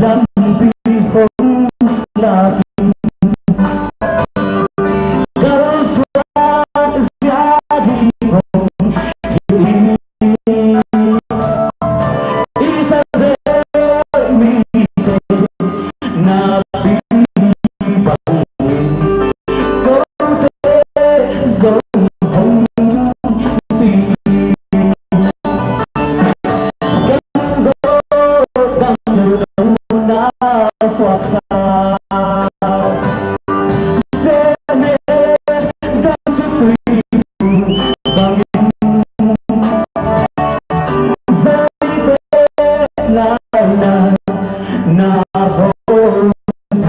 làm bihon lagi kalau suara jadi hong ini isa mi nabi bang câu thế dòng hồng bi xót xa dễ mê đang chút tùy bằng giây tế là na hôn thì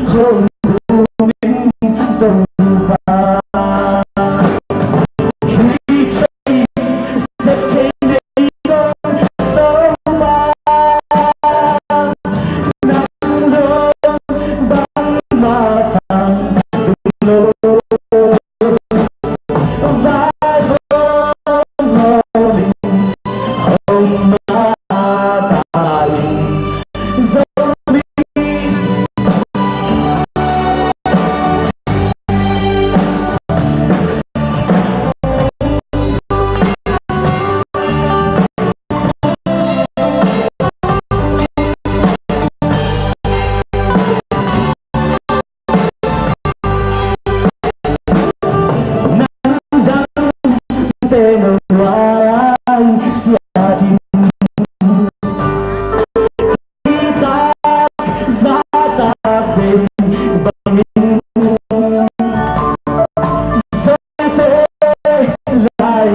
hôn mình tông ba khi trời sẽ trên đây đông tông ba nắng lơ băng mata tung lô vai hôn mình hồng mata dấu mi tên loài xia đi ta ra ta về bằng giây tế lại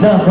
là